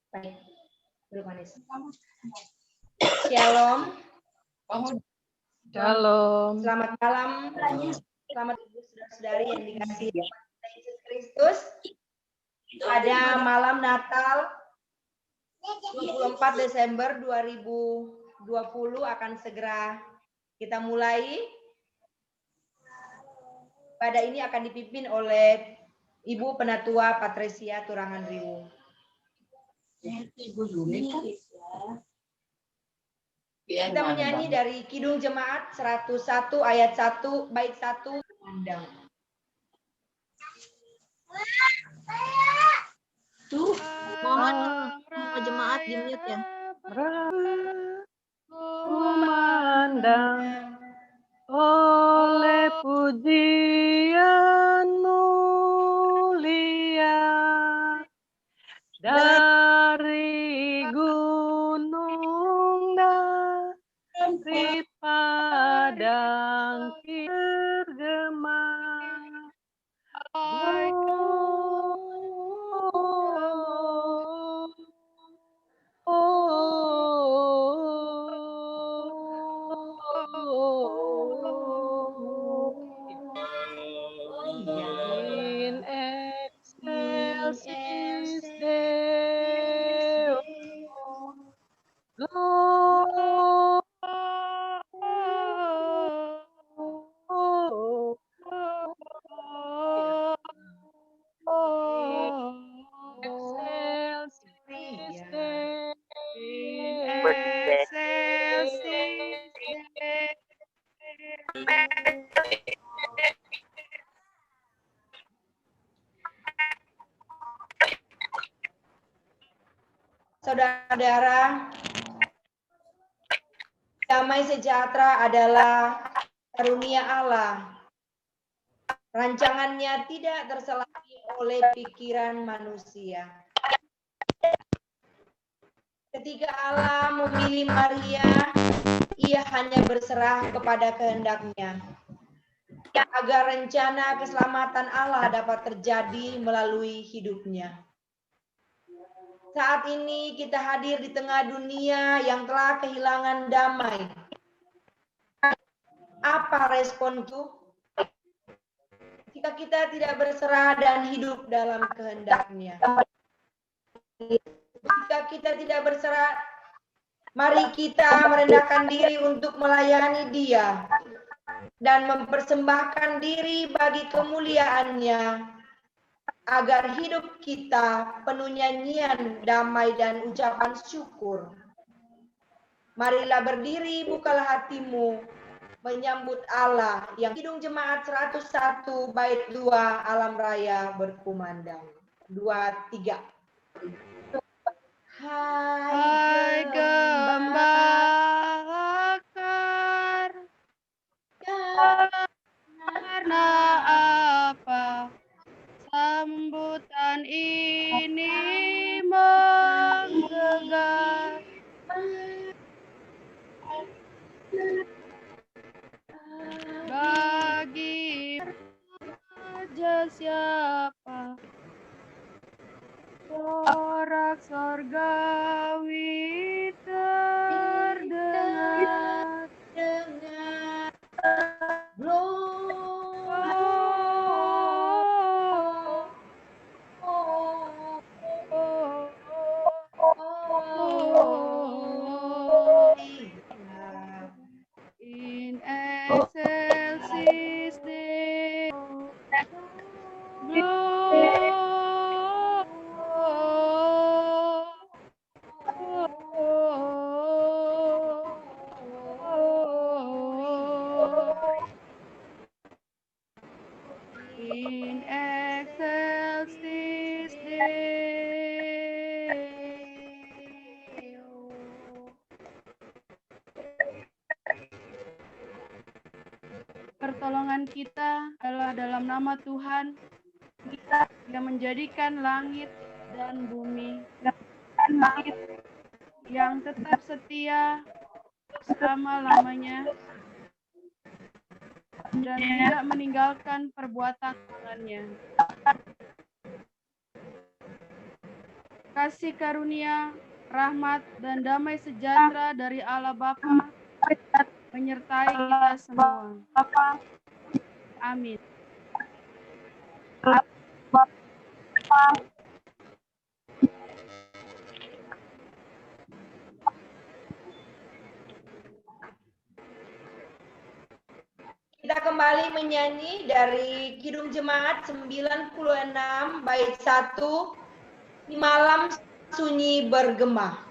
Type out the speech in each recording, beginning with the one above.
Baik, Bro Manis. Shalom. Shalom. Selamat malam. Selamat saudara-saudari yang dikasihi Yesus Kristus. Pada malam Natal 24 Desember 2020 akan segera kita mulai. Pada ini akan dipimpin oleh Ibu Penatua Patricia Turangan Riwu. Kita menyanyi dari Kidung Jemaat 101 ayat 1 bait 1 Mandang. Tuh, mohon jemaat di mute ya. Kumandang oleh pujian mulia dari gunung dari padang bergema. In excelsis Deo, Saudara-saudara, damai sejahtera adalah karunia Allah. Rancangannya tidak terselahi oleh pikiran manusia. Ketika Allah memilih Maria, ia hanya berserah kepada kehendaknya, agar rencana keselamatan Allah dapat terjadi melalui hidupnya. Saat ini kita hadir di tengah dunia yang telah kehilangan damai. Apa responku? Jika kita tidak berserah dan hidup dalam kehendak-Nya. Jika kita tidak berserah, mari kita merendahkan diri untuk melayani Dia dan mempersembahkan diri bagi kemuliaan-Nya, agar hidup kita penuh nyanyian, damai, dan ucapan syukur. Marilah berdiri, bukalah hatimu, menyambut Allah yang Kidung Jemaat 101 bait 2 Alam Raya berkumandang. 2, 3. Hai gembala akar, karena apa sambutan ini menggelegar? Bagi raja siapa sorak sorgawi terdengar, in excelsis Deo, in excelsis Deo. Pertolongan kita adalah dalam nama Tuhan yang menjadikan langit dan bumi, yang tetap setia selama-lamanya dan tidak meninggalkan perbuatan tangannya. kasih karunia, rahmat, dan damai sejahtera dari Allah Bapa menyertai kita semua. Amin. Kita kembali menyanyi dari Kidung Jemaat 96 bait 1, di malam sunyi bergema.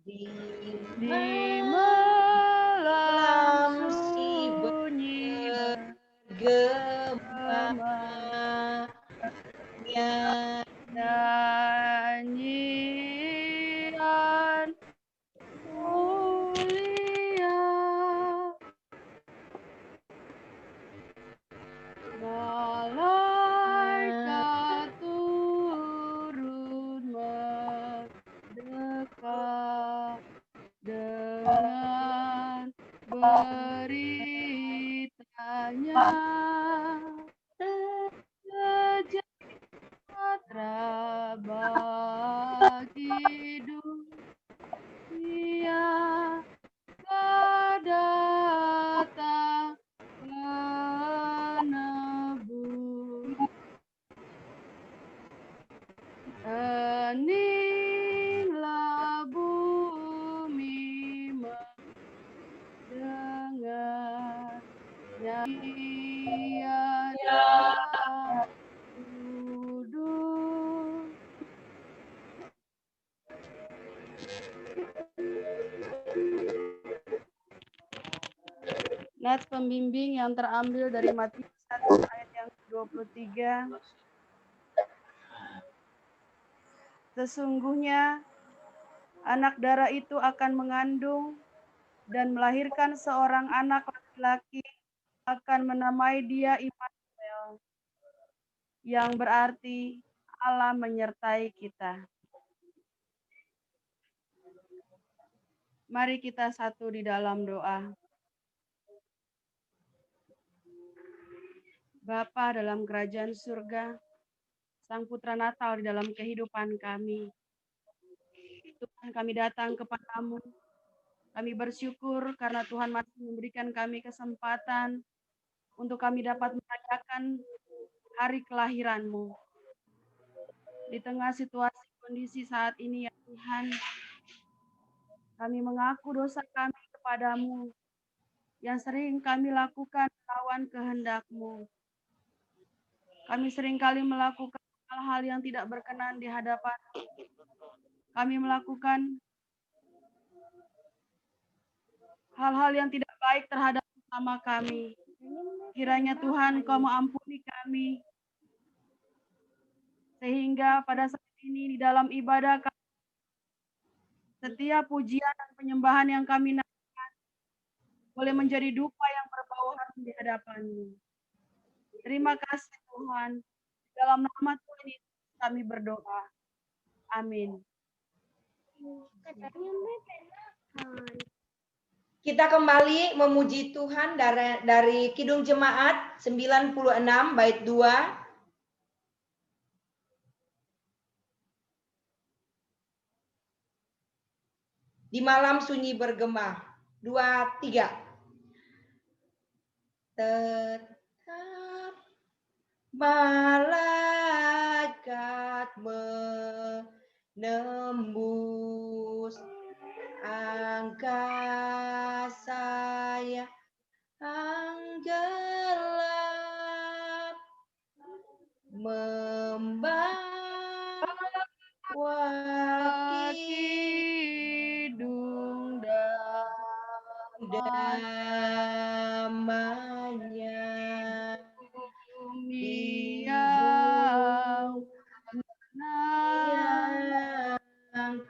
Di malam sunyi bergema, nyanyian mulia, malaikat turun mendekat dengan beritanya, sejahtera bagi dunia, datang penebus. Heninglah bumi mendengar nyanyian yang kudus. Nats pembimbing yang terambil dari Matius 1 ayat yang 23. Sesungguhnya anak darah itu akan mengandung dan melahirkan seorang anak laki-laki, akan menamai dia Immanuel, yang berarti Allah menyertai kita. Mari kita satu di dalam doa. Bapa dalam kerajaan surga, Sang Putra Natal di dalam kehidupan kami. Tuhan, kami datang kepadamu. Kami bersyukur karena Tuhan masih memberikan kami kesempatan untuk kami dapat merayakan hari kelahiran-Mu. Di tengah situasi kondisi saat ini, ya Tuhan, kami mengaku dosa kami kepadamu yang sering kami lakukan melawan kehendak-Mu. Kami seringkali melakukan hal-hal yang tidak berkenan di hadapan. Kami melakukan hal-hal yang tidak baik terhadap sesama kami. Kiranya Tuhan Kau mengampuni kami, sehingga pada saat ini di dalam ibadah kami, setiap pujian dan penyembahan yang kami naikkan boleh menjadi dupa yang berbau harum di hadapan-Mu. Terima kasih Tuhan. Dalam nama Tuhan Yesus kami berdoa. Amin. Kita kembali memuji Tuhan dari Kidung Jemaat 96 bait 2. Di malam sunyi bergema. 2, 3. Tetap malaikat menembus angkasa yang gelap, membawa Kidung damai-Nya bumi yang yang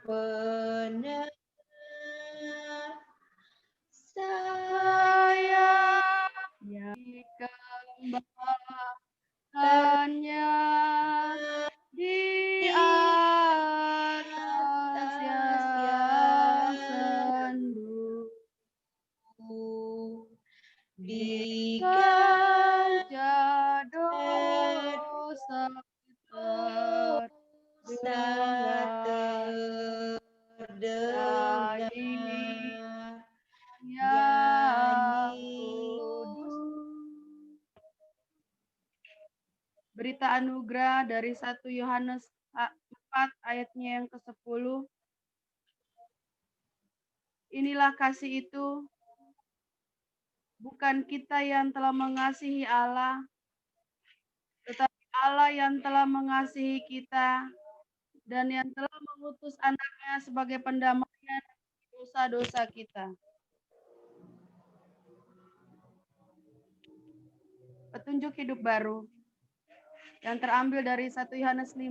anugerah dari 1 Yohanes 4 ayatnya yang ke-10. Inilah kasih itu, bukan kita yang telah mengasihi Allah, tetapi Allah yang telah mengasihi kita dan yang telah mengutus anaknya sebagai pendamaian dosa-dosa kita. Petunjuk hidup baru yang terambil dari 1 Yohanes 5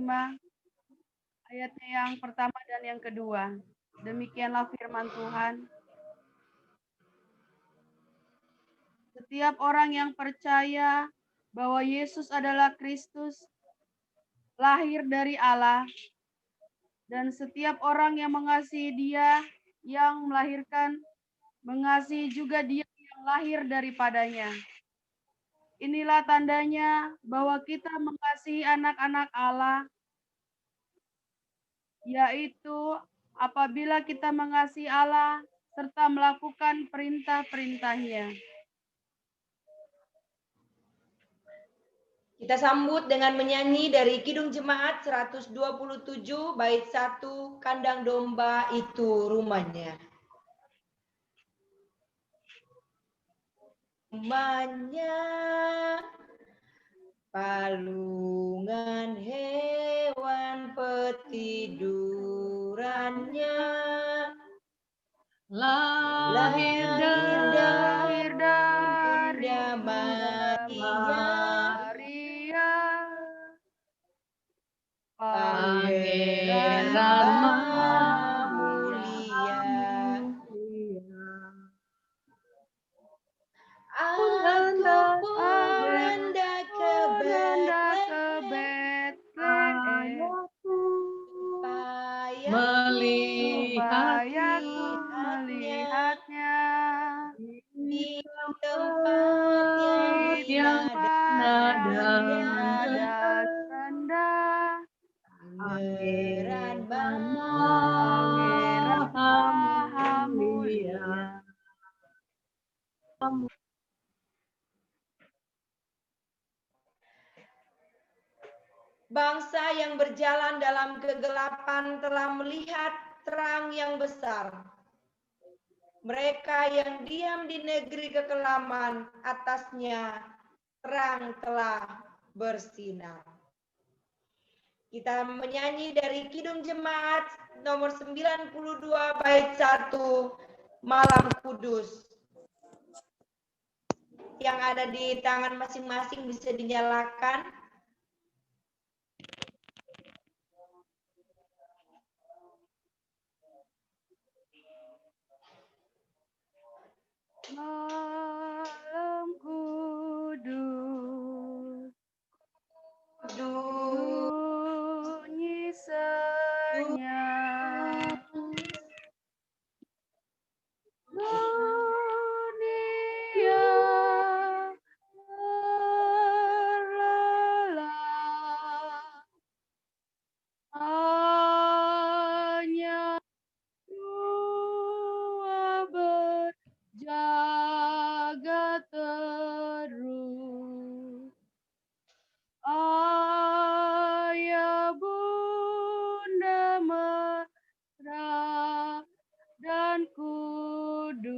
ayatnya yang pertama dan yang kedua. Demikianlah firman Tuhan. Setiap orang yang percaya bahwa Yesus adalah Kristus, lahir dari Allah, dan setiap orang yang mengasihi Dia yang melahirkan, mengasihi juga Dia yang lahir daripadanya. Inilah tandanya bahwa kita mengasihi anak-anak Allah, yaitu apabila kita mengasihi Allah serta melakukan perintah-perintahnya. Kita sambut dengan menyanyi dari Kidung Jemaat 127 bait 1, kandang domba itu rumahnya. Rumahnya, palungan hewan petidurannya, Lahir Lahir dari Bunda Maria, Pangeran mulia, aku berenda ke Betlehem supaya ku melihatnya di tempat yang nada rendah, rendah. Pangeran Maha Mulia. Bangsa yang berjalan dalam kegelapan telah melihat terang yang besar. Mereka yang diam di negeri kekelaman, atasnya terang telah bersinar. Kita menyanyi dari Kidung Jemaat nomor 92 bait 1, Malam Kudus. Yang ada di tangan masing-masing bisa dinyalakan. Malam kudus, Kudus, sunyi senyap, dunia terlelap, hanya Dua berjaga terus. Ayah Bunda Merah dan Kudus.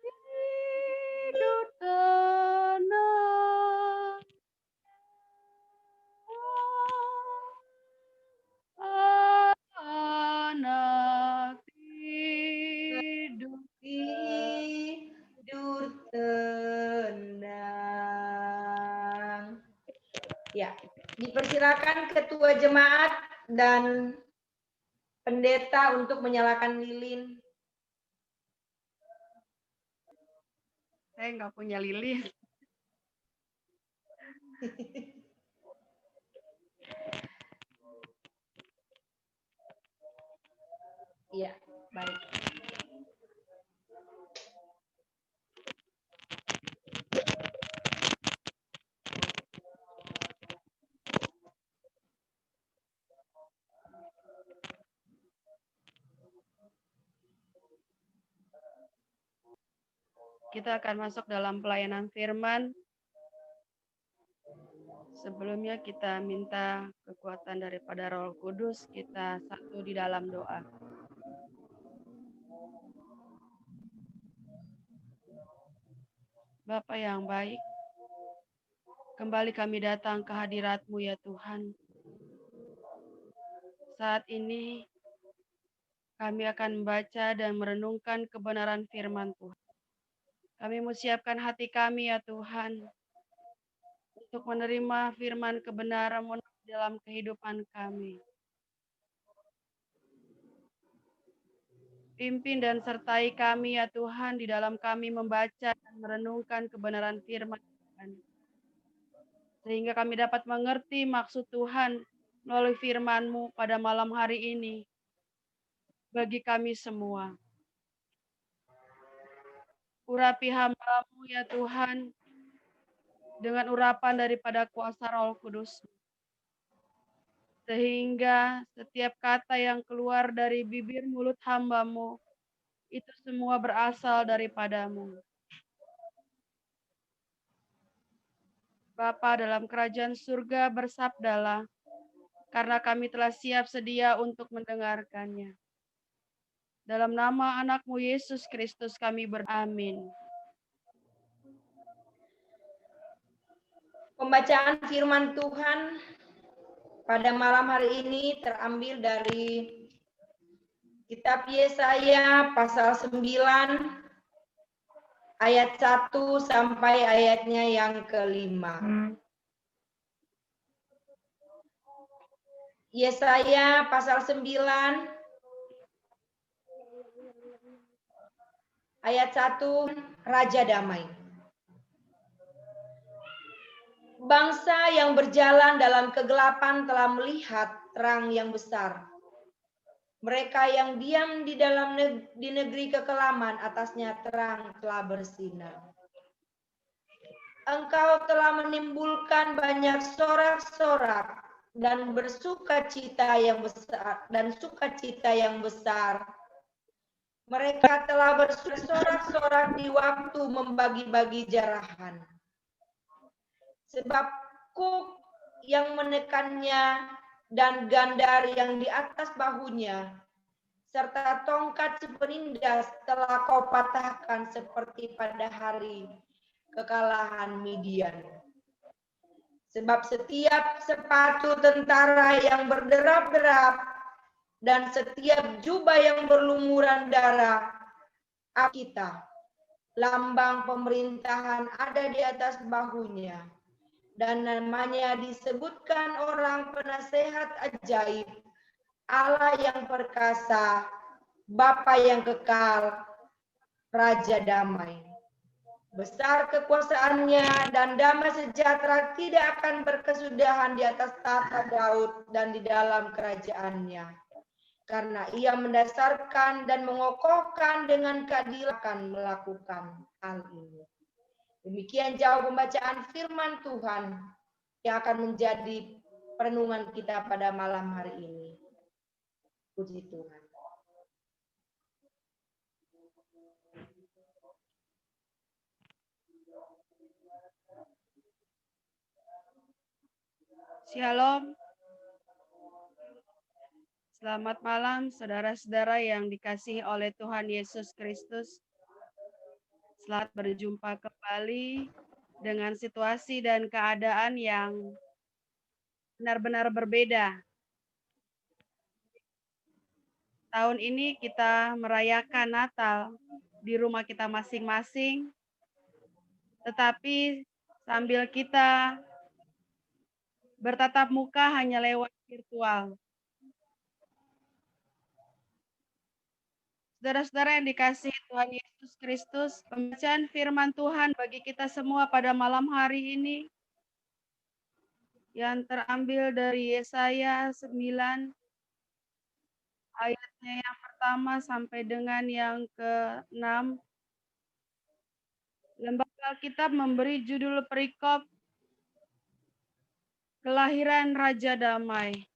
Tidur tenang. Anak tidur tenang. Ya, dipersilakan ketua jemaat dan pendeta untuk menyalakan lilin. Saya nggak punya lilin. Iya, baik. Kita akan masuk dalam pelayanan firman. Sebelumnya kita minta kekuatan daripada Roh Kudus, kita satu di dalam doa. Bapa yang baik, kembali kami datang ke hadirat-Mu ya Tuhan. Saat ini kami akan membaca dan merenungkan kebenaran firman Tuhan. Kami mau siapkan hati kami ya Tuhan, untuk menerima firman kebenaran-Mu dalam kehidupan kami. Pimpin dan sertai kami ya Tuhan di dalam kami membaca dan merenungkan kebenaran firman Tuhan. Sehingga kami dapat mengerti maksud Tuhan melalui firman-Mu pada malam hari ini bagi kami semua. Urapi hamba-Mu ya Tuhan dengan urapan daripada kuasa Roh Kudus. Sehingga setiap kata yang keluar dari bibir mulut hamba-Mu itu semua berasal daripada-Mu. Bapa dalam kerajaan surga, bersabdalah, karena kami telah siap sedia untuk mendengarkannya. Dalam nama anak-Mu Yesus Kristus kami beramin. Pembacaan firman Tuhan pada malam hari ini terambil dari Kitab Yesaya pasal 9 ayat 1 sampai ayatnya yang ke-5. Yesaya pasal 9 ayat 1, Raja Damai. Bangsa yang berjalan dalam kegelapan telah melihat terang yang besar. Mereka yang diam di negeri kekelaman, atasnya terang telah bersinar. Engkau telah menimbulkan banyak sorak-sorak dan bersukacita yang besar. Mereka telah bersorak-sorak di waktu membagi-bagi jarahan. Sebab kuk yang menekannya dan gandar yang di atas bahunya, serta tongkat si penindas telah kau patahkan seperti pada hari kekalahan Midian. Sebab setiap sepatu tentara yang berderap-derap dan setiap jubah yang berlumuran darah kita, lambang pemerintahan ada di atas bahunya, dan namanya disebutkan orang penasehat ajaib, Allah yang perkasa, Bapa yang kekal, Raja damai. Besar kekuasaannya dan damai sejahtera tidak akan berkesudahan di atas tahta Daud dan di dalam kerajaannya. Karena ia mendasarkan dan mengokohkan dengan keadilan melakukan hal ini. Demikian jauh pembacaan firman Tuhan yang akan menjadi perenungan kita pada malam hari ini. Puji Tuhan. Shalom. Selamat malam saudara-saudara yang dikasihi oleh Tuhan Yesus Kristus. Selamat berjumpa kembali dengan situasi dan keadaan yang benar-benar berbeda. Tahun ini kita merayakan Natal di rumah kita masing-masing, tetapi sambil kita bertatap muka hanya lewat virtual. Saudara-saudara yang dikasihi Tuhan Yesus Kristus, pembacaan firman Tuhan bagi kita semua pada malam hari ini yang terambil dari Yesaya 9 ayatnya yang pertama sampai dengan yang ke-6. Lembaga Alkitab memberi judul perikop Kelahiran Raja Damai.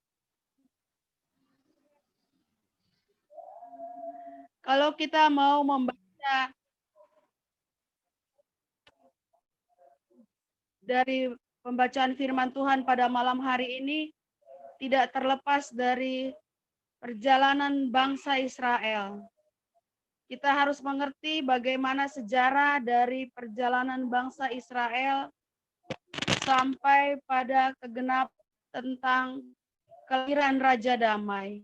Kalau kita mau membaca dari pembacaan firman Tuhan pada malam hari ini tidak terlepas dari perjalanan bangsa Israel. Kita harus mengerti bagaimana sejarah dari perjalanan bangsa Israel sampai pada kegenap tentang kelahiran Raja Damai.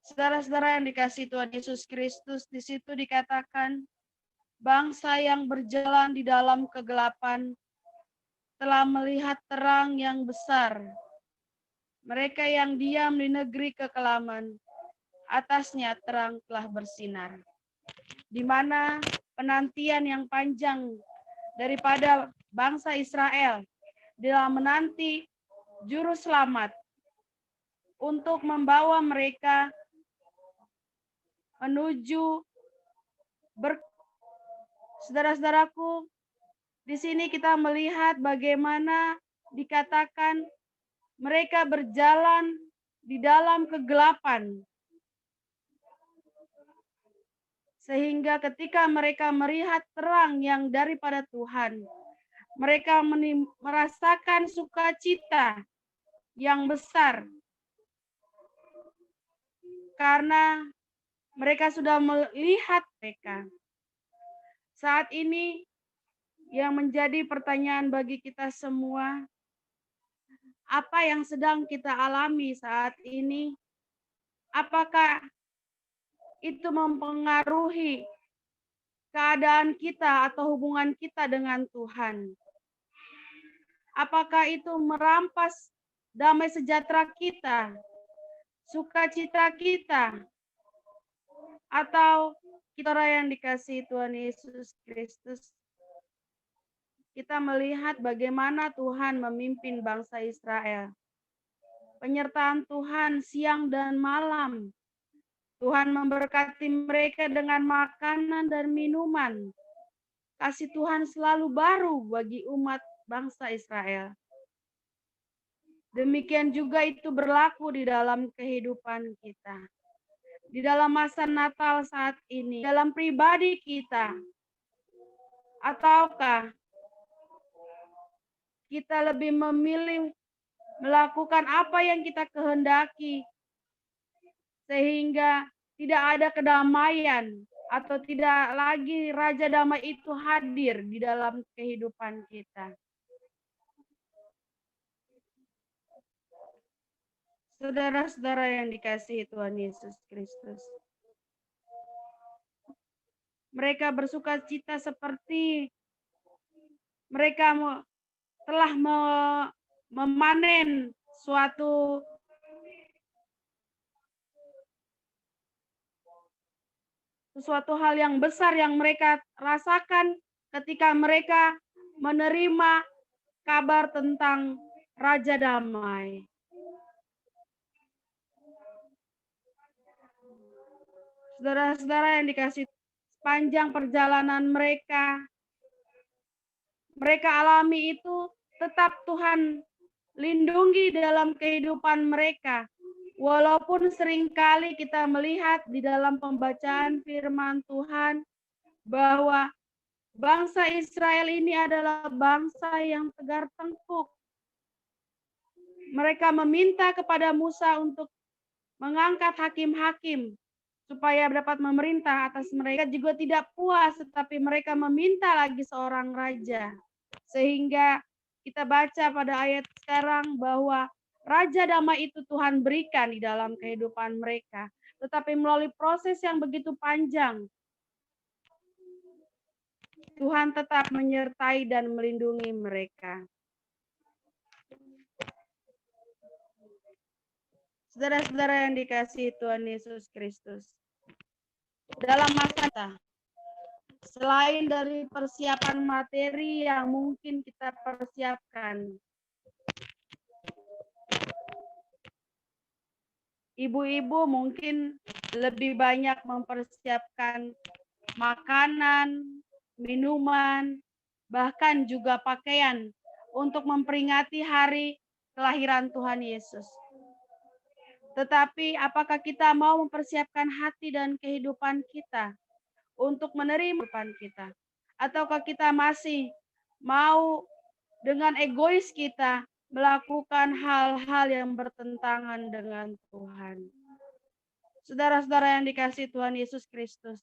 Saudara-saudara yang dikasihi Tuhan Yesus Kristus, di situ dikatakan, bangsa yang berjalan di dalam kegelapan telah melihat terang yang besar. Mereka yang diam di negeri kekelaman, atasnya terang telah bersinar. Di mana penantian yang panjang daripada bangsa Israel dalam menanti juru selamat untuk membawa mereka menuju saudara-saudaraku, di sini kita melihat bagaimana dikatakan mereka berjalan di dalam kegelapan. Sehingga ketika mereka melihat terang yang daripada Tuhan, mereka merasakan sukacita yang besar. Karena mereka sudah melihat mereka. Saat ini yang menjadi pertanyaan bagi kita semua, apa yang sedang kita alami saat ini? Apakah itu mempengaruhi keadaan kita atau hubungan kita dengan Tuhan? Apakah itu merampas damai sejahtera kita, sukacita kita, atau kita yang dikasihi Tuhan Yesus Kristus, kita melihat bagaimana Tuhan memimpin bangsa Israel. Penyertaan Tuhan siang dan malam. Tuhan memberkati mereka dengan makanan dan minuman. Kasih Tuhan selalu baru bagi umat bangsa Israel. Demikian juga itu berlaku di dalam kehidupan kita. Di dalam masa Natal saat ini, dalam pribadi kita, ataukah kita lebih memilih melakukan apa yang kita kehendaki sehingga tidak ada kedamaian atau tidak lagi Raja Damai itu hadir di dalam kehidupan kita. Saudara-saudara yang dikasihi Tuhan Yesus Kristus, mereka bersukacita seperti mereka telah memanen sesuatu hal yang besar yang mereka rasakan ketika mereka menerima kabar tentang Raja Damai. Saudara-saudara yang dikasihi, sepanjang perjalanan mereka alami itu, tetap Tuhan lindungi dalam kehidupan mereka. Walaupun seringkali kita melihat di dalam pembacaan firman Tuhan bahwa bangsa Israel ini adalah bangsa yang tegar tengkuk. Mereka meminta kepada Musa untuk mengangkat hakim-hakim supaya dapat memerintah atas mereka, juga tidak puas, tetapi mereka meminta lagi seorang raja. Sehingga kita baca pada ayat sekarang bahwa Raja Damai itu Tuhan berikan di dalam kehidupan mereka. Tetapi melalui proses yang begitu panjang, Tuhan tetap menyertai dan melindungi mereka. Saudara-saudara yang dikasihi Tuhan Yesus Kristus, dalam masa kita, selain dari persiapan materi yang mungkin kita persiapkan, ibu-ibu mungkin lebih banyak mempersiapkan makanan, minuman, bahkan juga pakaian untuk memperingati hari kelahiran Tuhan Yesus. Tetapi apakah kita mau mempersiapkan hati dan kehidupan kita untuk menerima kehidupan kita? Ataukah kita masih mau dengan egois kita melakukan hal-hal yang bertentangan dengan Tuhan. Saudara-saudara yang dikasihi Tuhan Yesus Kristus,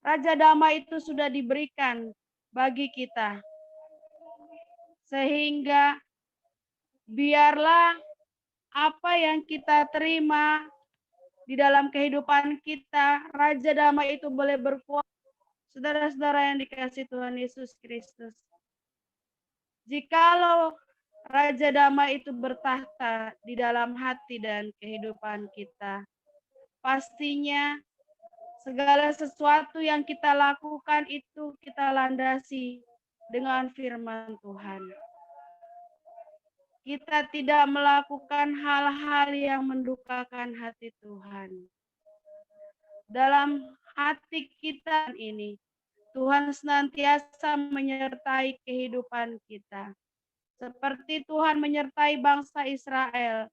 Raja Damai itu sudah diberikan bagi kita. Sehingga biarlah apa yang kita terima di dalam kehidupan kita, Raja Damai itu boleh berkuasa. Saudara-saudara yang dikasihi Tuhan Yesus Kristus, jikalau Raja Damai itu bertahta di dalam hati dan kehidupan kita, pastinya segala sesuatu yang kita lakukan itu kita landasi dengan firman Tuhan. Kita tidak melakukan hal-hal yang mendukakan hati Tuhan. Dalam hati kita ini, Tuhan senantiasa menyertai kehidupan kita. Seperti Tuhan menyertai bangsa Israel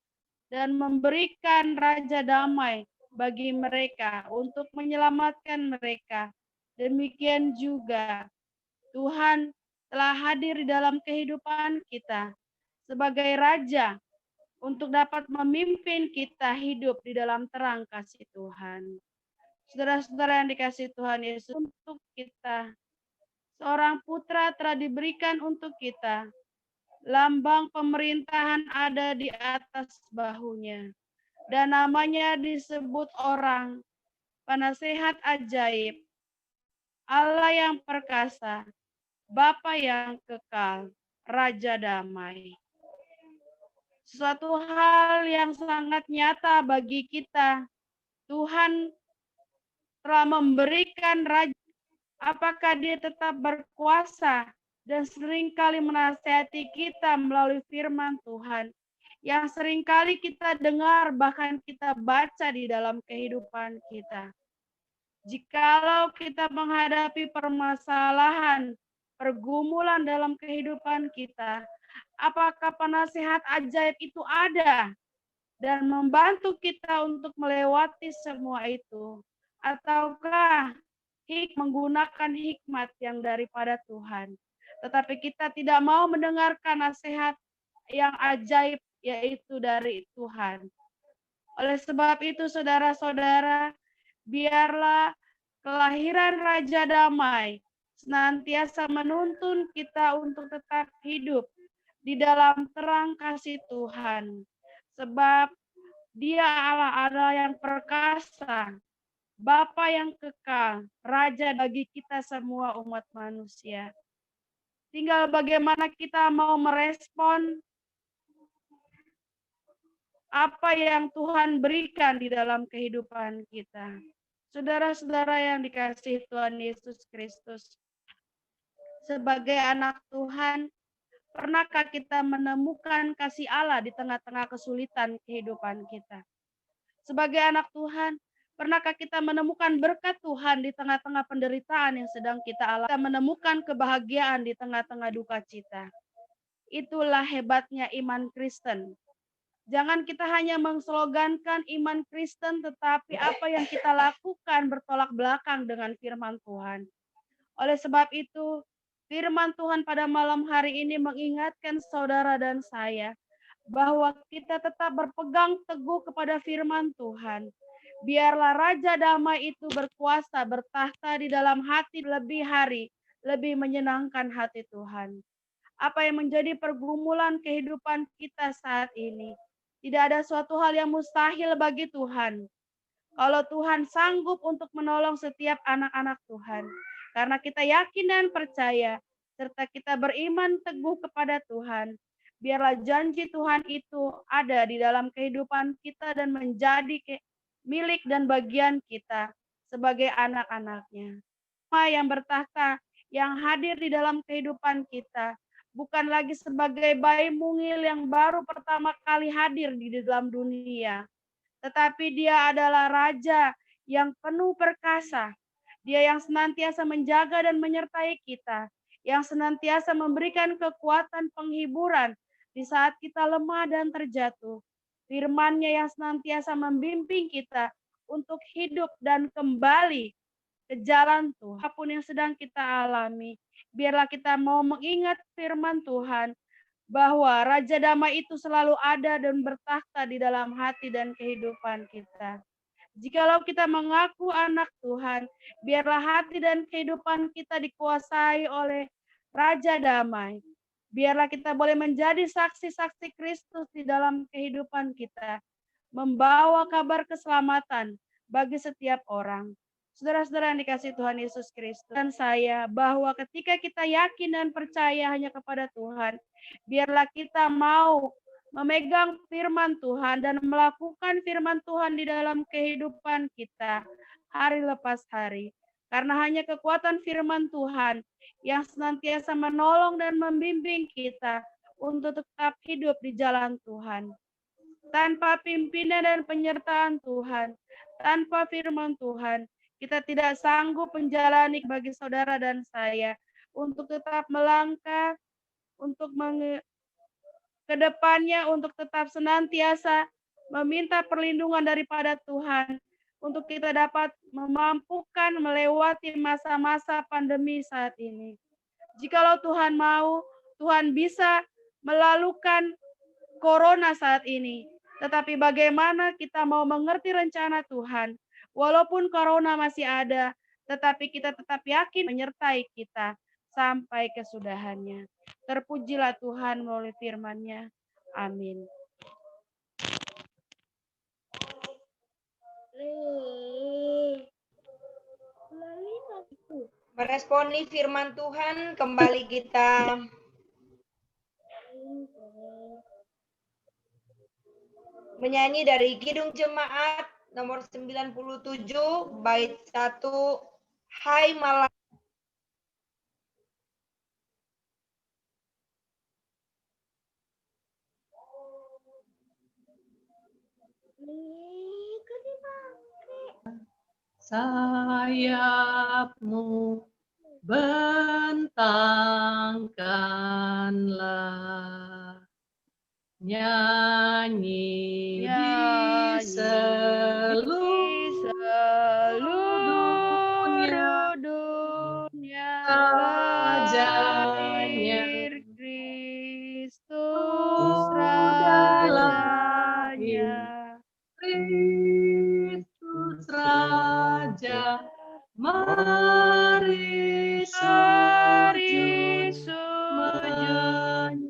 dan memberikan Raja Damai bagi mereka untuk menyelamatkan mereka. Demikian juga Tuhan telah hadir di dalam kehidupan kita sebagai Raja untuk dapat memimpin kita hidup di dalam terang kasih Tuhan. Saudara-saudara yang dikasihi Tuhan Yesus, untuk kita, seorang putra telah diberikan untuk kita. Lambang pemerintahan ada di atas bahunya. Dan namanya disebut orang, penasehat ajaib, Allah yang perkasa, Bapa yang kekal, Raja damai. Suatu hal yang sangat nyata bagi kita, Tuhan telah memberikan Raja. Apakah dia tetap berkuasa dan seringkali menasihati kita melalui firman Tuhan yang seringkali kita dengar, bahkan kita baca di dalam kehidupan kita. Jikalau kita menghadapi permasalahan, pergumulan dalam kehidupan kita, apakah penasihat ajaib itu ada dan membantu kita untuk melewati semua itu? Ataukah menggunakan hikmat yang daripada Tuhan, tetapi kita tidak mau mendengarkan nasihat yang ajaib, yaitu dari Tuhan. Oleh sebab itu, saudara-saudara, biarlah kelahiran Raja Damai senantiasa menuntun kita untuk tetap hidup di dalam terang kasih Tuhan, sebab Dia Allah yang perkasa, Bapa yang kekal, Raja bagi kita semua umat manusia. Tinggal bagaimana kita mau merespon apa yang Tuhan berikan di dalam kehidupan kita. Saudara-saudara yang dikasihi Tuhan Yesus Kristus, sebagai anak Tuhan, pernahkah kita menemukan kasih Allah di tengah-tengah kesulitan kehidupan kita? Sebagai anak Tuhan, pernahkah kita menemukan berkat Tuhan di tengah-tengah penderitaan yang sedang kita alami? Kita menemukan kebahagiaan di tengah-tengah duka cita. Itulah hebatnya iman Kristen. Jangan kita hanya mengslogankan iman Kristen, tetapi apa yang kita lakukan bertolak belakang dengan firman Tuhan. Oleh sebab itu, firman Tuhan pada malam hari ini mengingatkan saudara dan saya bahwa kita tetap berpegang teguh kepada firman Tuhan. Biarlah Raja Damai itu berkuasa, bertahta di dalam hati lebih hari, lebih menyenangkan hati Tuhan. Apa yang menjadi pergumulan kehidupan kita saat ini, tidak ada suatu hal yang mustahil bagi Tuhan. Kalau Tuhan sanggup untuk menolong setiap anak-anak Tuhan, karena kita yakin dan percaya, serta kita beriman teguh kepada Tuhan, biarlah janji Tuhan itu ada di dalam kehidupan kita dan menjadi milik dan bagian kita sebagai anak-anaknya. Yang bertahta, yang hadir di dalam kehidupan kita, bukan lagi sebagai bayi mungil yang baru pertama kali hadir di dalam dunia, tetapi Dia adalah Raja yang penuh perkasa. Dia yang senantiasa menjaga dan menyertai kita, yang senantiasa memberikan kekuatan penghiburan di saat kita lemah dan terjatuh. Firman-Nya yang senantiasa membimbing kita untuk hidup dan kembali ke jalan Tuhan, apapun yang sedang kita alami. Biarlah kita mau mengingat firman Tuhan, bahwa Raja Damai itu selalu ada dan bertakhta di dalam hati dan kehidupan kita. Jikalau kita mengaku anak Tuhan, biarlah hati dan kehidupan kita dikuasai oleh Raja Damai. Biarlah kita boleh menjadi saksi-saksi Kristus di dalam kehidupan kita, membawa kabar keselamatan bagi setiap orang. Saudara-saudara yang dikasihi Tuhan Yesus Kristus, dan saya bahwa ketika kita yakin dan percaya hanya kepada Tuhan, biarlah kita mau memegang firman Tuhan dan melakukan firman Tuhan di dalam kehidupan kita hari lepas hari. Karena hanya kekuatan firman Tuhan yang senantiasa menolong dan membimbing kita untuk tetap hidup di jalan Tuhan. Tanpa pimpinan dan penyertaan Tuhan, tanpa firman Tuhan, kita tidak sanggup menjalani bagi saudara dan saya untuk tetap melangkah, untuk ke depannya, untuk tetap senantiasa meminta perlindungan daripada Tuhan, untuk kita dapat memampukan melewati masa-masa pandemi saat ini. Jikalau Tuhan mau, Tuhan bisa melalukan corona saat ini. Tetapi bagaimana kita mau mengerti rencana Tuhan, walaupun corona masih ada, tetapi kita tetap yakin menyertai kita sampai kesudahannya. Terpujilah Tuhan melalui firman-Nya. Amin. Meresponi firman Tuhan, kembali kita menyanyi dari Kidung Jemaat nomor 97, bait 1, Hai Malam. Sayapmu bentangkanlah, nyanyi di seluruh dunia rajanya, Kristus rajanya. Kristus Raja, mari sujud menyembah.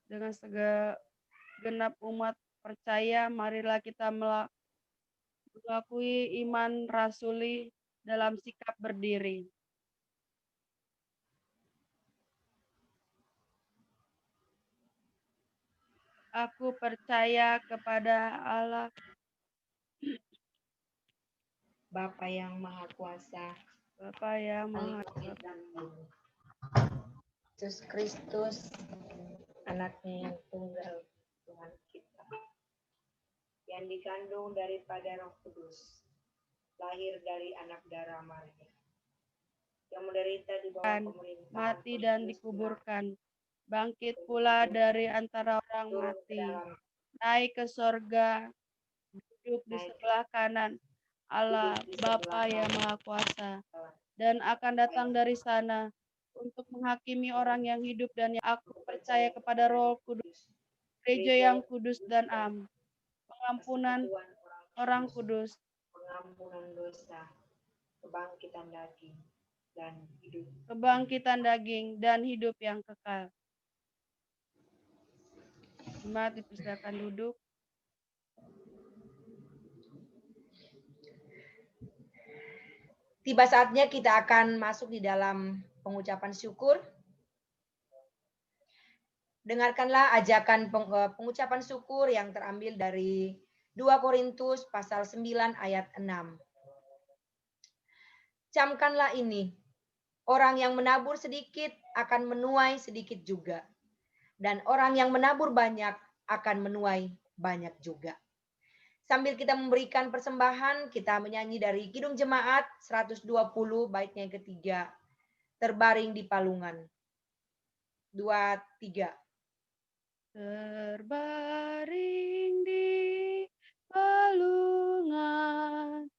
Dengan segenap umat percaya, marilah kita mengakui iman rasuli dalam sikap berdiri. Aku percaya kepada Allah, Bapa yang Maha Kuasa, Bapa yang Maha Yesus Kristus, anaknya yang tunggal, Tuhan kita, yang dikandung daripada Roh Kudus, lahir dari anak darah Maria, yang menderita di bawah pemerintahan, mati dan dikuburkan, bangkit pula dari antara orang mati, naik ke sorga, duduk di sebelah kanan Allah Bapa yang Maha Kuasa, dan akan datang dari sana untuk menghakimi orang yang hidup dan yang aku percaya kepada Roh Kudus, gereja yang kudus dan am, pengampunan orang kudus, pengampunan dosa, kebangkitan dan hidup yang kekal. Jemaat dipersilakan duduk. Tiba saatnya kita akan masuk di dalam pengucapan syukur. Dengarkanlah ajakan pengucapan syukur yang terambil dari 2 Korintus pasal 9 ayat 6. Camkanlah ini, orang yang menabur sedikit akan menuai sedikit juga. Dan orang yang menabur banyak akan menuai banyak juga. Sambil kita memberikan persembahan, kita menyanyi dari Kidung Jemaat 120 baitnya yang ketiga. terbaring di palungan. 2, 3. Terbaring di palungan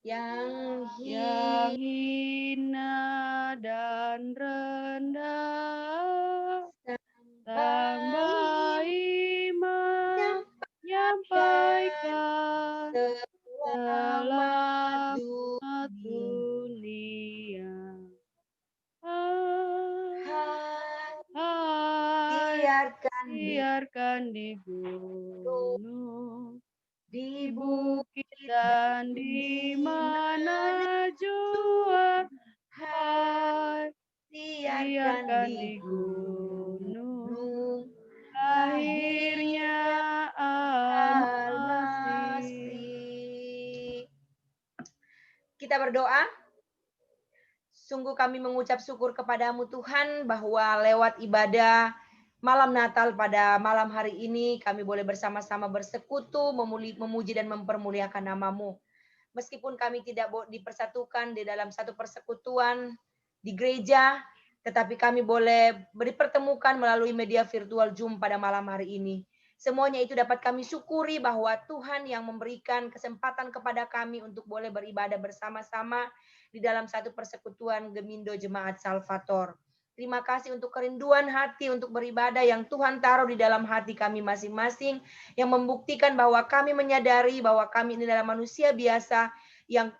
Yang yang hina dan rendah, tambah iman menyampaikan selamat selamat dunia. Biarkan di gunung, di bukit dan di mana jua, biarkan di gunung, lahirnya Al-Masih. Kita berdoa. Sungguh kami mengucap syukur kepadamu Tuhan bahwa lewat ibadah malam Natal pada malam hari ini kami boleh bersama-sama bersekutu, memuji dan mempermuliakan namamu. Meskipun kami tidak dipersatukan di dalam satu persekutuan di gereja, tetapi kami boleh dipertemukan melalui media virtual Zoom pada malam hari ini. Semuanya itu dapat kami syukuri bahwa Tuhan yang memberikan kesempatan kepada kami untuk boleh beribadah bersama-sama di dalam satu persekutuan Gemindo Jemaat Salvator. Terima kasih untuk kerinduan hati untuk beribadah yang Tuhan taruh di dalam hati kami masing-masing, yang membuktikan bahwa kami menyadari bahwa kami ini adalah manusia biasa yang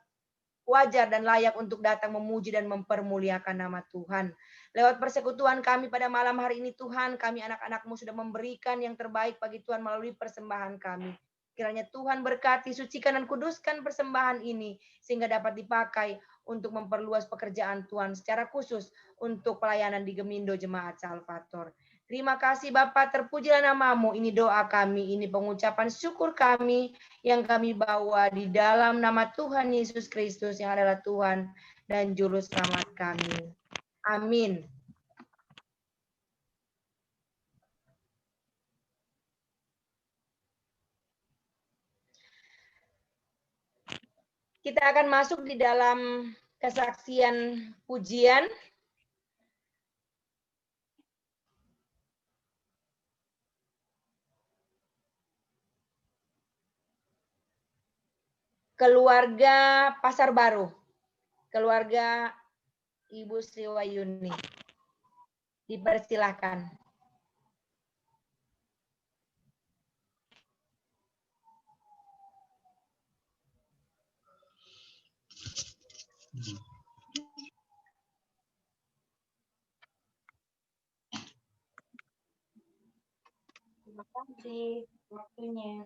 wajar dan layak untuk datang memuji dan mempermuliakan nama Tuhan. Lewat persekutuan kami pada malam hari ini Tuhan, kami anak-anak-Mu sudah memberikan yang terbaik bagi Tuhan melalui persembahan kami. Kiranya Tuhan berkati, sucikan dan kuduskan persembahan ini sehingga dapat dipakai untuk memperluas pekerjaan Tuhan secara khusus untuk pelayanan di Gemindo Jemaat Salvator. Terima kasih Bapa, terpujilah namamu. Ini doa kami, ini pengucapan syukur kami yang kami bawa di dalam nama Tuhan Yesus Kristus yang adalah Tuhan dan Juru Selamat kami. Amin. Kita akan masuk di dalam kesaksian pujian. Keluarga Pasar Baru. Keluarga Ibu Sri Wayuni. Dipersilahkan. Terima kasih waktunya.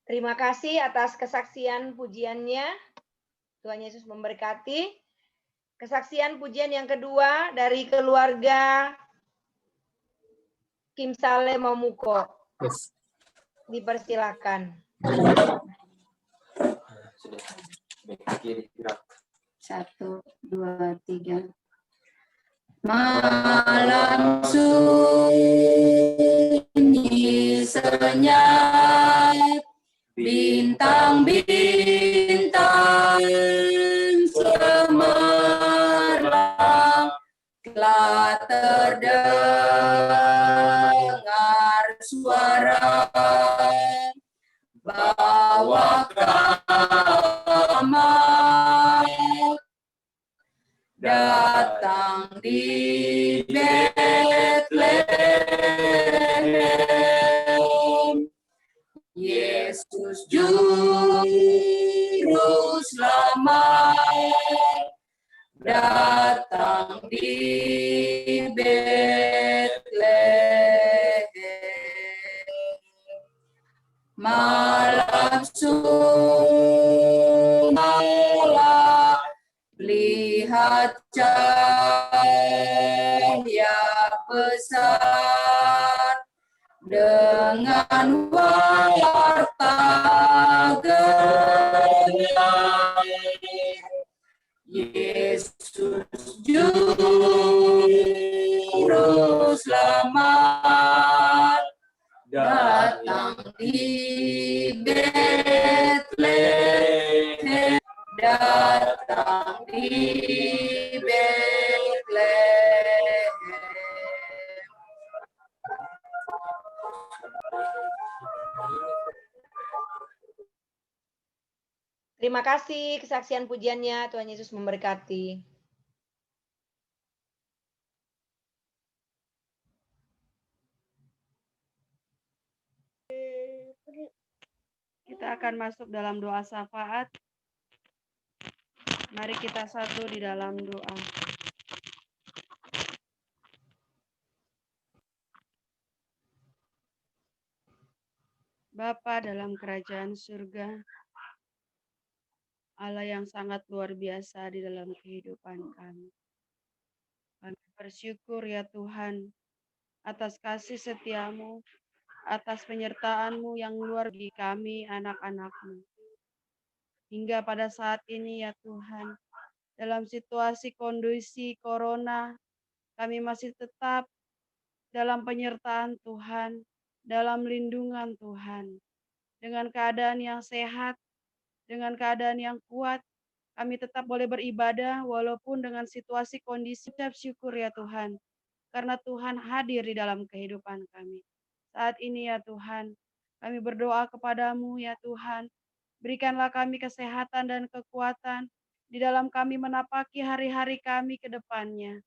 Terima kasih atas kesaksian pujiannya. Tuhan Yesus memberkati. Kesaksian pujian yang kedua dari keluarga Kim Saleh Mamuko. Yes. Dipersilakan. Satu, dua, tiga. Malam sunyi senyap, bintang-bintang cemerlang, telah terdengar suara bahwa Kamat datang di Betlehem. Yesus Juru Selamat datang di Betlehem. Malam sunyi lihat cahaya besar dengan warta gembira. Yesus Juru Selamat datang di Betlehem, datang di Betlehem. Terima kasih kesaksian pujiannya. Tuhan Yesus memberkati. Kita akan masuk dalam doa syafaat. Mari kita satu di dalam doa. Bapa dalam kerajaan surga, Allah yang sangat luar biasa di dalam kehidupan kami. Kami bersyukur ya Tuhan atas kasih setia-Mu, atas penyertaan-Mu yang luar bagi kami anak-anak-Mu. Hingga pada saat ini ya Tuhan, dalam situasi kondisi corona, kami masih tetap dalam penyertaan Tuhan, dalam lindungan Tuhan. Dengan keadaan yang sehat, dengan keadaan yang kuat, kami tetap boleh beribadah walaupun dengan situasi kondisi. Ucap syukur ya Tuhan, karena Tuhan hadir di dalam kehidupan kami. Saat ini ya Tuhan, kami berdoa kepadamu ya Tuhan, berikanlah kami kesehatan dan kekuatan di dalam kami menapaki hari-hari kami ke depannya.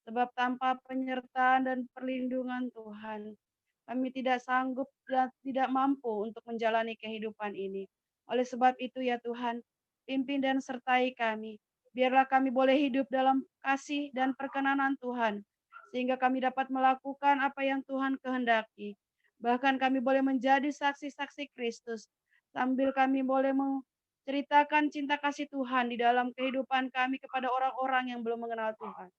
Sebab tanpa penyertaan dan perlindungan Tuhan, kami tidak sanggup dan tidak mampu untuk menjalani kehidupan ini. Oleh sebab itu ya Tuhan, pimpin dan sertai kami. Biarlah kami boleh hidup dalam kasih dan perkenanan Tuhan, sehingga kami dapat melakukan apa yang Tuhan kehendaki. Bahkan kami boleh menjadi saksi-saksi Kristus, sambil kami boleh menceritakan cinta kasih Tuhan di dalam kehidupan kami kepada orang-orang yang belum mengenal Tuhan.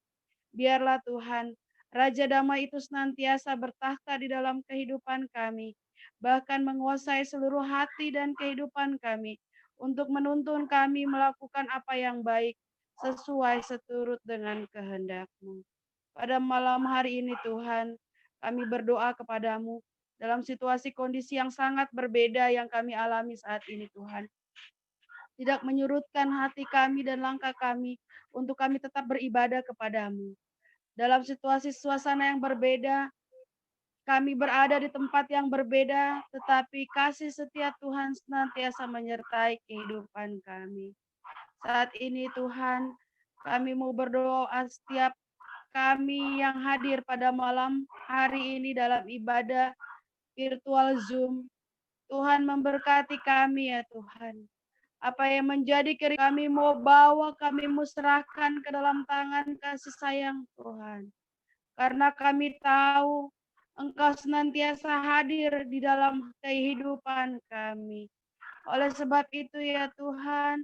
Biarlah Tuhan, Raja Damai itu senantiasa bertahta di dalam kehidupan kami, bahkan menguasai seluruh hati dan kehidupan kami, untuk menuntun kami melakukan apa yang baik, sesuai seturut dengan kehendak-Mu. Pada malam hari ini Tuhan, kami berdoa kepadamu dalam situasi kondisi yang sangat berbeda yang kami alami saat ini Tuhan. Tidak menyurutkan hati kami dan langkah kami untuk kami tetap beribadah kepadamu. Dalam situasi suasana yang berbeda, kami berada di tempat yang berbeda, tetapi kasih setia Tuhan senantiasa menyertai kehidupan kami. Saat ini Tuhan, kami mau berdoa setiap kami yang hadir pada malam hari ini dalam ibadah virtual Zoom. Tuhan memberkati kami ya Tuhan. Apa yang menjadi kami mau bawa, kami mau serahkan ke dalam tangan kasih sayang Tuhan. Karena kami tahu Engkau senantiasa hadir di dalam kehidupan kami. Oleh sebab itu ya Tuhan,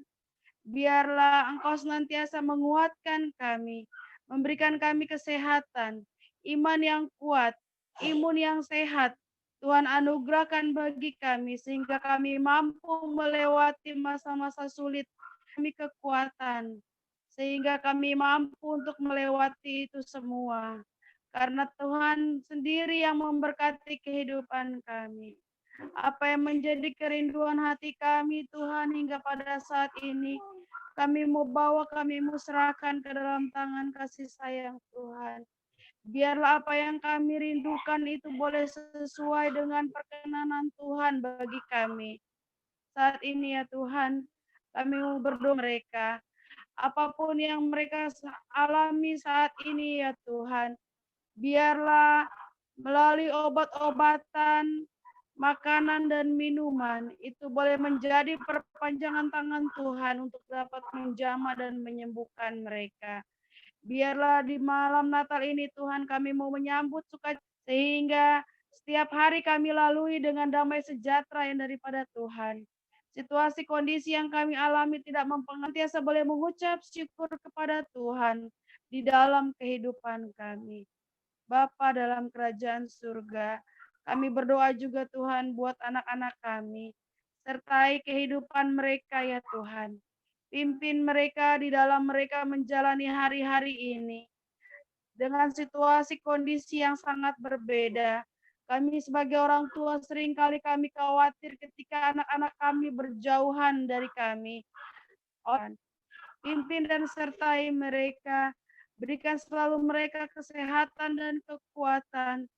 biarlah Engkau senantiasa menguatkan kami, memberikan kami kesehatan, iman yang kuat, imun yang sehat. Tuhan anugerahkan bagi kami sehingga kami mampu melewati masa-masa sulit, kami kekuatan, sehingga kami mampu untuk melewati itu semua. Karena Tuhan sendiri yang memberkati kehidupan kami. Apa yang menjadi kerinduan hati kami Tuhan hingga pada saat ini, kami mau bawa, kami mau serahkan ke dalam tangan kasih sayang Tuhan. Biarlah apa yang kami rindukan itu boleh sesuai dengan perkenanan Tuhan bagi kami. Saat ini ya Tuhan, kami mau berdoa mereka. Apapun yang mereka alami saat ini ya Tuhan, biarlah melalui obat-obatan, makanan dan minuman itu boleh menjadi perpanjangan tangan Tuhan untuk dapat menjamah dan menyembuhkan mereka. Biarlah di malam Natal ini Tuhan kami mau menyambut sukacita sehingga setiap hari kami lalui dengan damai sejahtera yang daripada Tuhan. Situasi kondisi yang kami alami tidak mempengaruhi, senantiasa boleh mengucap syukur kepada Tuhan di dalam kehidupan kami. Bapa dalam kerajaan surga, kami berdoa juga Tuhan buat anak-anak kami. Sertai kehidupan mereka ya Tuhan. Pimpin mereka di dalam mereka menjalani hari-hari ini. Dengan situasi kondisi yang sangat berbeda. Kami sebagai orang tua seringkali kami khawatir ketika anak-anak kami berjauhan dari kami. Pimpin dan sertai mereka. Berikan selalu mereka kesehatan dan kekuatan.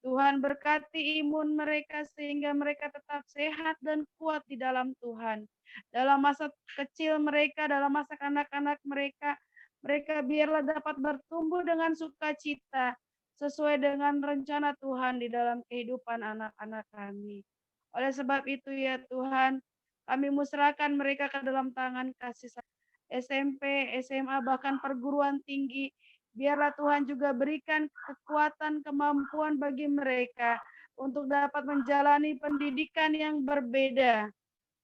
Tuhan berkati imun mereka sehingga mereka tetap sehat dan kuat di dalam Tuhan. Dalam masa kecil mereka, dalam masa kanak-kanak mereka, mereka biarlah dapat bertumbuh dengan sukacita sesuai dengan rencana Tuhan di dalam kehidupan anak-anak kami. Oleh sebab itu ya Tuhan, kami musrahkan mereka ke dalam tangan kasih SMP, SMA, bahkan perguruan tinggi. Biarlah Tuhan juga berikan kekuatan, kemampuan bagi mereka untuk dapat menjalani pendidikan yang berbeda.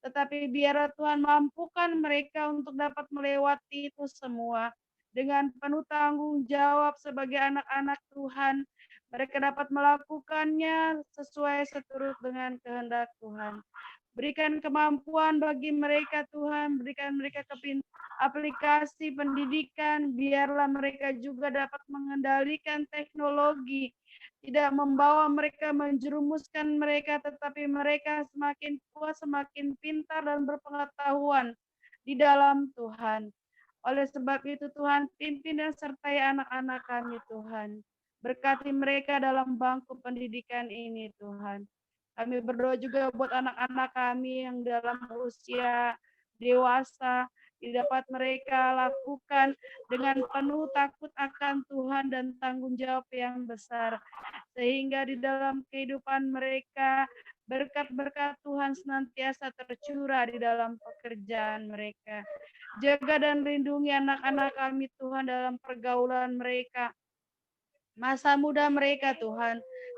Tetapi biarlah Tuhan mampukan mereka untuk dapat melewati itu semua dengan penuh tanggung jawab sebagai anak-anak Tuhan. Mereka dapat melakukannya sesuai seturut dengan kehendak Tuhan. Berikan kemampuan bagi mereka Tuhan, berikan mereka aplikasi pendidikan, biarlah mereka juga dapat mengendalikan teknologi, tidak membawa mereka menjerumuskan mereka, tetapi mereka semakin kuat, semakin pintar dan berpengetahuan di dalam Tuhan. Oleh sebab itu Tuhan, pimpin dan sertai anak-anak kami Tuhan. Berkati mereka dalam bangku pendidikan ini Tuhan. Kami berdoa juga buat anak-anak kami yang dalam usia dewasa, dapat mereka lakukan dengan penuh takut akan Tuhan dan tanggung jawab yang besar. Sehingga di dalam kehidupan mereka, berkat-berkat Tuhan senantiasa tercurah di dalam pekerjaan mereka. Jaga dan lindungi anak-anak kami Tuhan dalam pergaulan mereka, masa muda mereka Tuhan.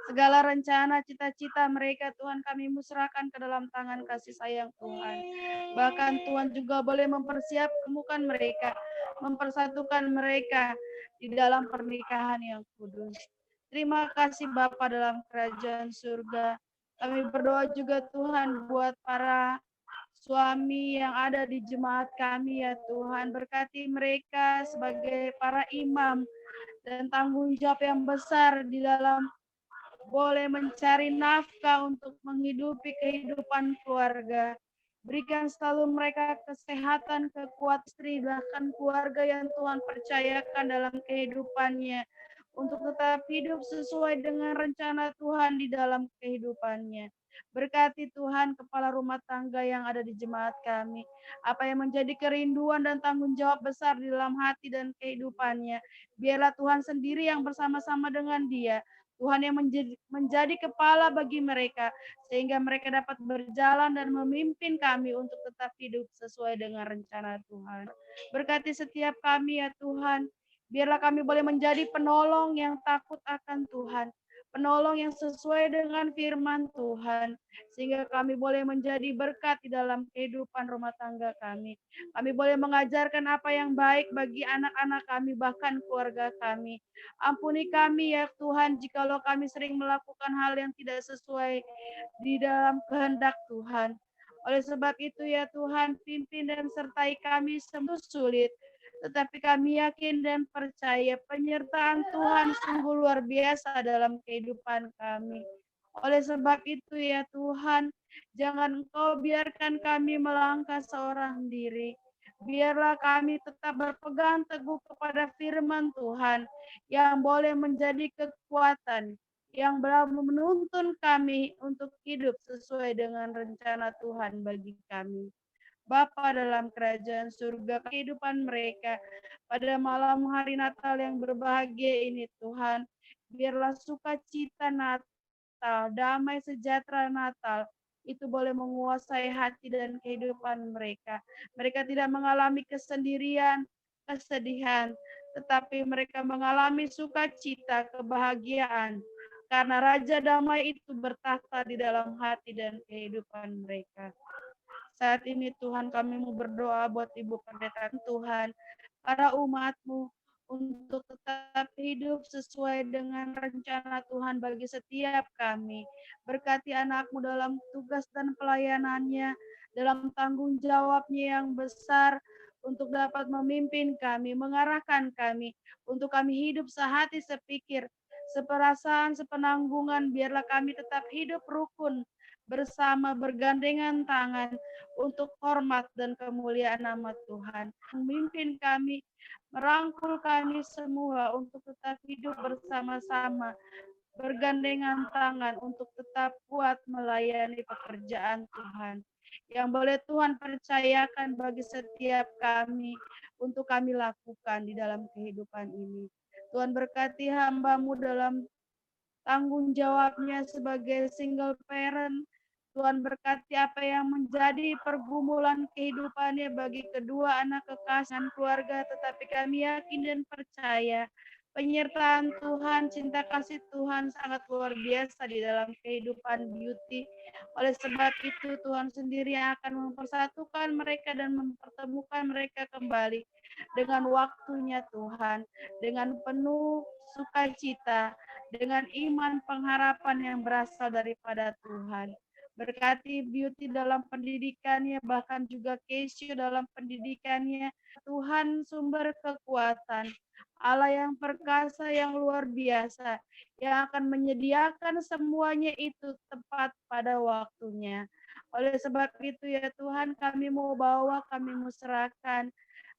Segala rencana, cita-cita mereka Tuhan kami musrahkan ke dalam tangan kasih sayang Tuhan. Bahkan Tuhan juga boleh mempersiapkan mereka, mempersatukan mereka di dalam pernikahan yang kudus. Terima kasih Bapa dalam kerajaan surga. Kami berdoa juga Tuhan buat para suami yang ada di jemaat kami ya Tuhan. Berkati mereka sebagai para imam dan tanggung jawab yang besar di dalam boleh mencari nafkah untuk menghidupi kehidupan keluarga. Berikan selalu mereka kesehatan, kekuatan istri, bahkan keluarga yang Tuhan percayakan dalam kehidupannya untuk tetap hidup sesuai dengan rencana Tuhan di dalam kehidupannya. Berkati Tuhan kepala rumah tangga yang ada di jemaat kami. Apa yang menjadi kerinduan dan tanggung jawab besar di dalam hati dan kehidupannya. Biarlah Tuhan sendiri yang bersama-sama dengan dia. Tuhan yang menjadi kepala bagi mereka, sehingga mereka dapat berjalan dan memimpin kami untuk tetap hidup sesuai dengan rencana Tuhan. Berkati setiap kami ya Tuhan, biarlah kami boleh menjadi penolong yang takut akan Tuhan, penolong yang sesuai dengan firman Tuhan, sehingga kami boleh menjadi berkat di dalam kehidupan rumah tangga kami. Kami boleh mengajarkan apa yang baik bagi anak-anak kami, bahkan keluarga kami. Ampuni kami ya Tuhan, jikalau kami sering melakukan hal yang tidak sesuai di dalam kehendak Tuhan. Oleh sebab itu ya Tuhan, pimpin dan sertai kami semua sulit. Tetapi kami yakin dan percaya penyertaan Tuhan sungguh luar biasa dalam kehidupan kami. Oleh sebab itu ya Tuhan, jangan Engkau biarkan kami melangkah seorang diri. Biarlah kami tetap berpegang teguh kepada firman Tuhan yang boleh menjadi kekuatan, yang menuntun kami untuk hidup sesuai dengan rencana Tuhan bagi kami. Bapa dalam kerajaan surga, kehidupan mereka pada malam hari Natal yang berbahagia ini Tuhan, biarlah sukacita Natal, damai sejahtera Natal, itu boleh menguasai hati dan kehidupan mereka. Mereka tidak mengalami kesendirian, kesedihan, tetapi mereka mengalami sukacita, kebahagiaan, karena Raja Damai itu bertakhta di dalam hati dan kehidupan mereka. Saat ini Tuhan kami mau berdoa buat Ibu Pendeta Tuhan, para umat-Mu untuk tetap hidup sesuai dengan rencana Tuhan bagi setiap kami. Berkati anak-Mu dalam tugas dan pelayanannya, dalam tanggung jawabnya yang besar untuk dapat memimpin kami, mengarahkan kami, untuk kami hidup sehati, sepikir, seperasaan, sepenanggungan, biarlah kami tetap hidup rukun, bersama bergandengan tangan untuk hormat dan kemuliaan nama Tuhan. Memimpin kami, merangkul kami semua untuk tetap hidup bersama-sama, bergandengan tangan untuk tetap kuat melayani pekerjaan Tuhan. Yang boleh Tuhan percayakan bagi setiap kami untuk kami lakukan di dalam kehidupan ini. Tuhan berkati hamba-Mu dalam tanggung jawabnya sebagai single parent. Tuhan berkati apa yang menjadi pergumulan kehidupannya bagi kedua anak kekasih keluarga, tetapi kami yakin dan percaya penyertaan Tuhan, cinta kasih Tuhan sangat luar biasa di dalam kehidupan Beauty. Oleh sebab itu Tuhan sendiri yang akan mempersatukan mereka dan mempertemukan mereka kembali dengan waktunya Tuhan, dengan penuh sukacita, dengan iman pengharapan yang berasal daripada Tuhan. Berkati Beauty dalam pendidikannya, bahkan juga Keisha dalam pendidikannya. Tuhan sumber kekuatan, Allah yang perkasa, yang luar biasa, yang akan menyediakan semuanya itu tepat pada waktunya. Oleh sebab itu ya Tuhan, kami mau bawa, kami mau serahkan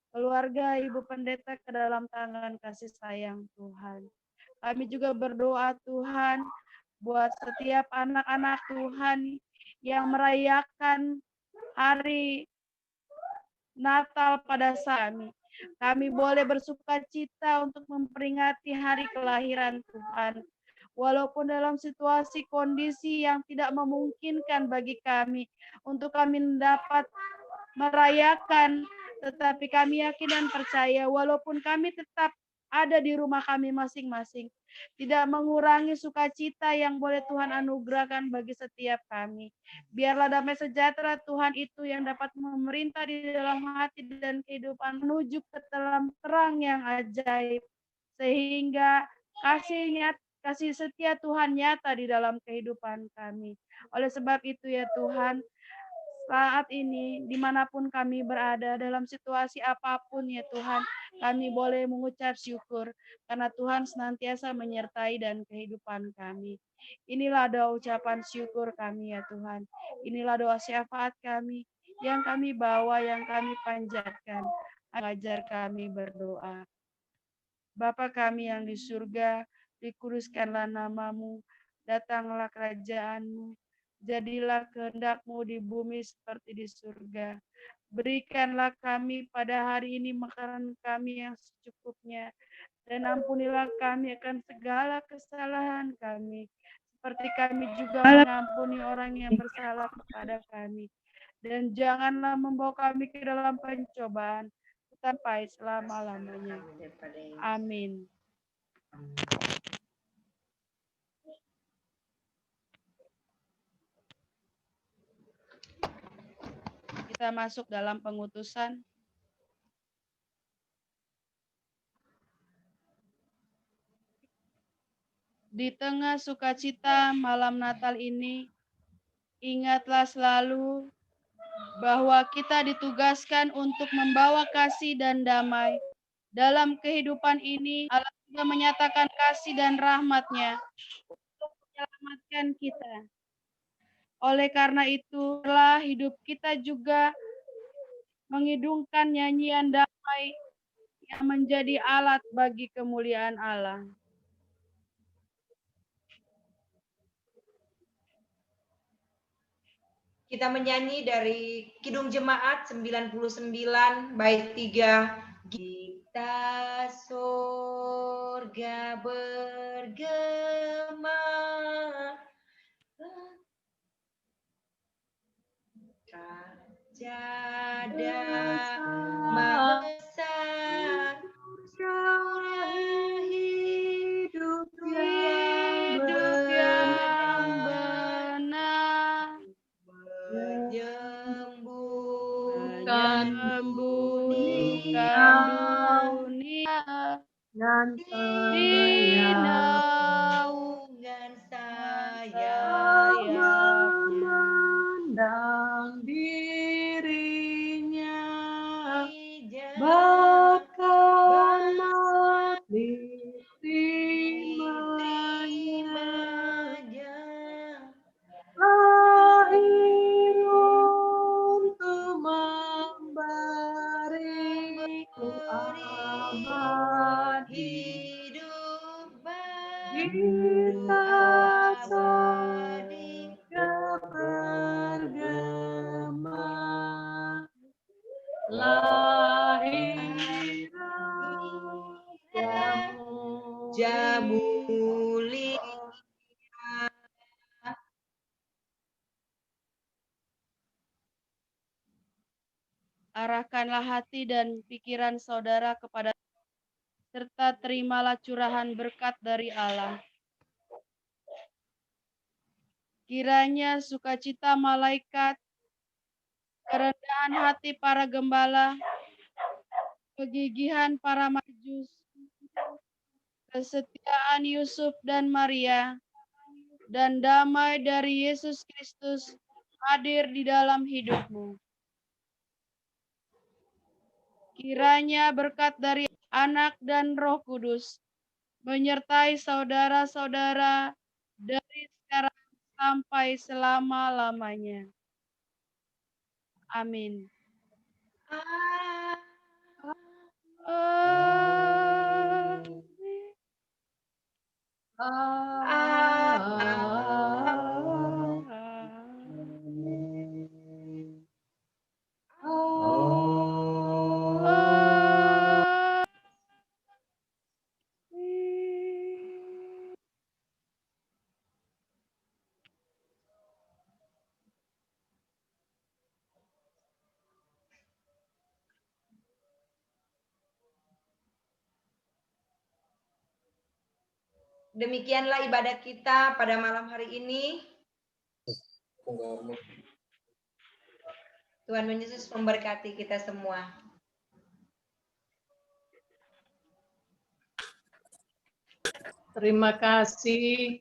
keluarga Ibu Pendeta ke dalam tangan kasih sayang Tuhan. Kami juga berdoa Tuhan buat setiap anak-anak Tuhan yang merayakan hari Natal pada saat kami. Kami boleh bersuka cita untuk memperingati hari kelahiran Tuhan. Walaupun dalam situasi kondisi yang tidak memungkinkan bagi kami untuk kami dapat merayakan, tetapi kami yakin dan percaya walaupun kami tetap ada di rumah kami masing-masing, tidak mengurangi sukacita yang boleh Tuhan anugerahkan bagi setiap kami. Biarlah damai sejahtera Tuhan itu yang dapat memerintah di dalam hati dan kehidupan menuju ke dalam terang yang ajaib, sehingga kasih setia Tuhan nyata di dalam kehidupan kami. Oleh sebab itu ya Tuhan, saat ini, dimanapun kami berada, dalam situasi apapun ya Tuhan, kami boleh mengucap syukur, karena Tuhan senantiasa menyertai dan kehidupan kami. Inilah doa ucapan syukur kami ya Tuhan. Inilah doa syafaat kami, yang kami bawa, yang kami panjatkan. Ajar kami berdoa. Bapa kami yang di surga, dikuduskanlah nama-Mu, datanglah kerajaan-Mu, jadilah kehendak-Mu di bumi seperti di surga. Berikanlah kami pada hari ini makanan kami yang secukupnya, dan ampunilah kami akan segala kesalahan kami, seperti kami juga mengampuni orang yang bersalah kepada kami. Dan janganlah membawa kami ke dalam pencobaan, sampai selama-lamanya. Amin. kita masuk dalam pengutusan. Di tengah sukacita malam Natal ini, ingatlah selalu bahwa kita ditugaskan untuk membawa kasih dan damai. Dalam kehidupan ini, Allah juga menyatakan kasih dan rahmat-Nya untuk menyelamatkan kita. Oleh karena itu, telah hidup kita juga mengidungkan nyanyian damai yang menjadi alat bagi kemuliaan Allah. Kita menyanyi dari Kidung Jemaat 99 bait 3. Kita surga bergema, Raja Damai besar, hidup yang Hidup yang benar, benar, menyembuhkan menyembuhkan dunia, dan di naungan sayapnya. memandang dirinya, bahkan bahkan mati terimanya, lahir untuk memberiku aman hidup kita abadi. bergema, lahir Jamu mulia. Arahkanlah hati dan pikiran saudara kepada serta terimalah curahan berkat dari Allah. Kiranya sukacita malaikat, kerendahan hati para gembala, kegigihan para majus, kesetiaan Yusuf dan Maria, dan damai dari Yesus Kristus hadir di dalam hidupmu. Kiranya berkat dari Anak dan Roh Kudus menyertai saudara-saudara dari sekarang sampai selama-lamanya. Amin. Amin. Demikianlah ibadah kita pada malam hari ini. Tuhan Yesus memberkati kita semua. Terima kasih